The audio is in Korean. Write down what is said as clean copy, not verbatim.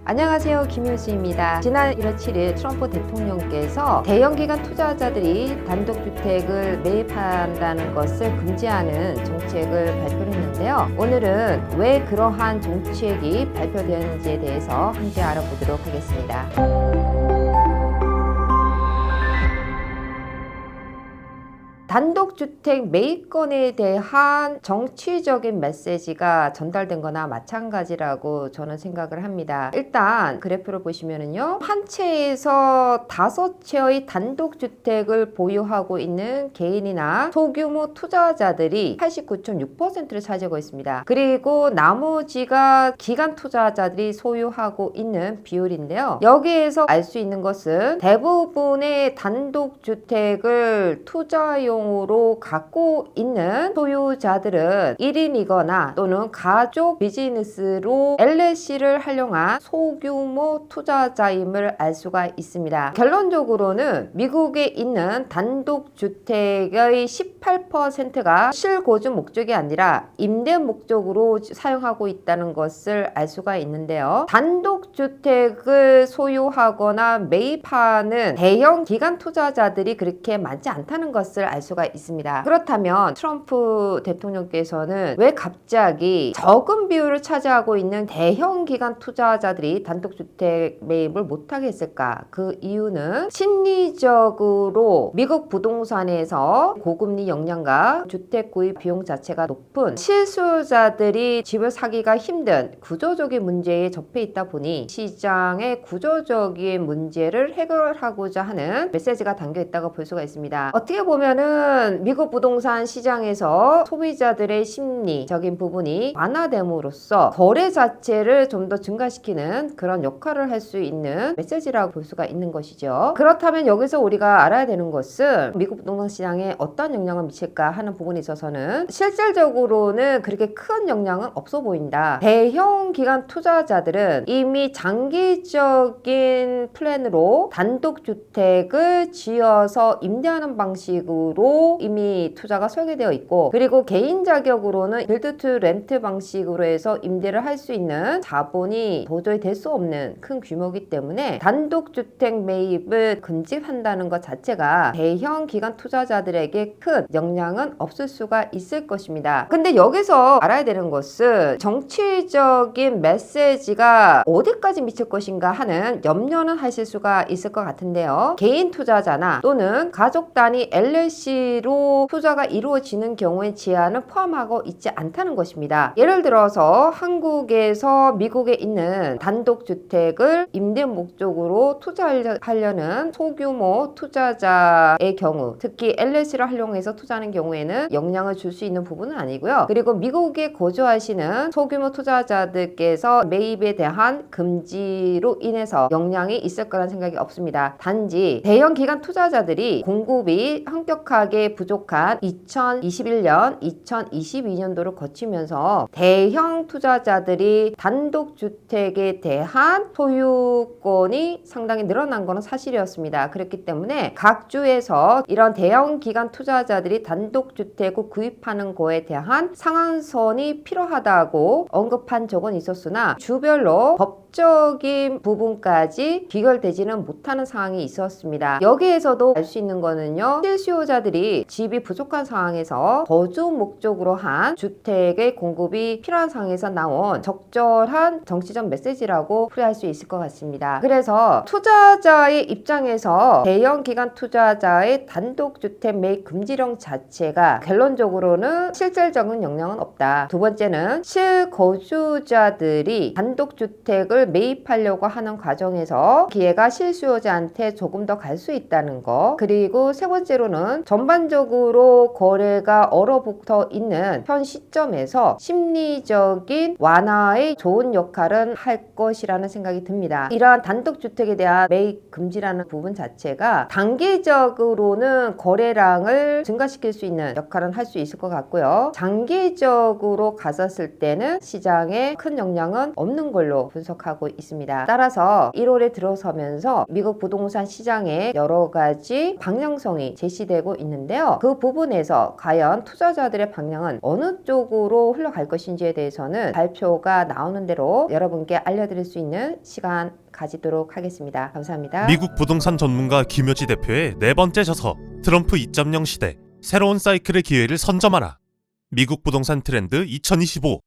안녕하세요, 김효수입니다. 지난 1월 7일 트럼프 대통령께서 대형기관 투자자들이 단독주택을 매입한다는 것을 금지하는 정책을 발표를 했는데요. 오늘은 왜 그러한 정책이 발표되었는지에 대해서 함께 알아보도록 하겠습니다. 단독주택 매입건에 대한 정치적인 메시지가 전달된 거나 마찬가지라고 저는 생각을 합니다. 일단 그래프를 보시면은요, 한 채에서 5채의 단독주택을 보유하고 있는 개인이나 소규모 투자자들이 89.6%를 차지하고 있습니다. 그리고 나머지가 기관 투자자들이 소유하고 있는 비율인데요. 여기에서 알 수 있는 것은 대부분의 단독주택을 투자용 으로 갖고 있는 소유자들은 1인이거나 또는 가족 비즈니스로 LLC를 활용한 소규모 투자자임을 알 수가 있습니다. 결론적으로는 미국에 있는 단독주택의 18%가 실거주 목적이 아니라 임대 목적으로 사용하고 있다는 것을 알 수가 있는데요. 단독주택을 소유하거나 매입하는 대형 기관 투자자들이 그렇게 많지 않다는 것을 알 수가 있습니다. 그렇다면 트럼프 대통령께서는 왜 갑자기 적은 비율을 차지하고 있는 대형 기관 투자자들이 단독주택 매입을 못하게 했을까? 그 이유는 심리적으로 미국 부동산에서 고금리 영향과 주택 구입 비용 자체가 높은 실수요자들이 집을 사기가 힘든 구조적인 문제에 접해 있다 보니 시장의 구조적인 문제를 해결하고자 하는 메시지가 담겨 있다고 볼 수가 있습니다. 어떻게 보면은 미국 부동산 시장에서 소비자들의 심리적인 부분이 완화됨으로써 거래 자체를 좀 더 증가시키는 그런 역할을 할 수 있는 메시지라고 볼 수가 있는 것이죠. 그렇다면 여기서 우리가 알아야 되는 것은 미국 부동산 시장에 어떤 영향을 미칠까 하는 부분에 있어서는 실질적으로는 그렇게 큰 영향은 없어 보인다. 대형 기관 투자자들은 이미 장기적인 플랜으로 단독주택을 지어서 임대하는 방식으로 이미 투자가 설계되어 있고, 그리고 개인 자격으로는 빌드 투 렌트 방식으로 해서 임대를 할 수 있는 자본이 도저히 될 수 없는 큰 규모이기 때문에 단독주택 매입을 금지한다는 것 자체가 대형 기관 투자자들에게 큰 영향은 없을 수가 있을 것입니다. 근데 여기서 알아야 되는 것은 정치적인 메시지가 어디까지 미칠 것인가 하는 염려는 하실 수가 있을 것 같은데요. 개인 투자자나 또는 가족 단위 LLC로 투자가 이루어지는 경우에 제한을 포함하고 있지 않다는 것입니다. 예를 들어서 한국에서 미국에 있는 단독주택을 임대 목적으로 투자하려는 소규모 투자자의 경우, 특히 LLC를 활용해서 투자하는 경우에는 영향을 줄 수 있는 부분은 아니고요. 그리고 미국에 거주하시는 소규모 투자자들께서 매입에 대한 금지로 인해서 영향이 있을 거라는 생각이 없습니다. 단지 대형 기관 투자자들이 공급이 엄격하게 부족한 2021년, 2022년도를 거치면서 대형 투자자들이 단독주택에 대한 소유권이 상당히 늘어난 것은 사실이었습니다. 그렇기 때문에 각 주에서 이런 대형 기관 투자자들이 단독주택을 구입하는 거에 대한 상한선이 필요하다고 언급한 적은 있었으나 주별로 법적인 부분까지 귀결되지는 못하는 상황이 있었습니다. 여기에서도 알 수 있는 거는요, 실수요자들이 집이 부족한 상황에서 거주 목적으로 한 주택의 공급이 필요한 상황에서 나온 적절한 정치적 메시지라고 풀이할 수 있을 것 같습니다. 그래서 투자자의 입장에서 대형 기관 투자자의 단독주택 매입 금지령 자체가 결론적으로는 실질적인 영향은 없다. 두 번째는 실거주자들이 단독주택을 매입하려고 하는 과정에서 기회가 실수요자한테 조금 더 갈 수 있다는 거, 그리고 세 번째로는 전반적으로 거래가 얼어붙어 있는 현 시점에서 심리적인 완화의 좋은 역할은 할 것이라는 생각이 듭니다. 이러한 단독주택에 대한 매입 금지라는 부분 자체가 단기적으로는 거래량을 증가시킬 수 있는 역할은 할 수 있을 것 같고요. 장기적으로 갔었을 때는 시장에 큰 영향은 없는 걸로 분석하고 예상하고 있습니다. 따라서 1월에 들어서면서 미국 부동산 시장에 여러 가지 방향성이 제시되고 있는데요. 그 부분에서 과연 투자자들의 방향은 어느 쪽으로 흘러갈 것인지에 대해서는 발표가 나오는 대로 여러분께 알려드릴 수 있는 시간 가지도록 하겠습니다. 감사합니다. 미국 부동산 전문가 김효지 대표의 네 번째 저서 트럼프 2.0 시대 새로운 사이클의 기회를 선점하라. 미국 부동산 트렌드 2025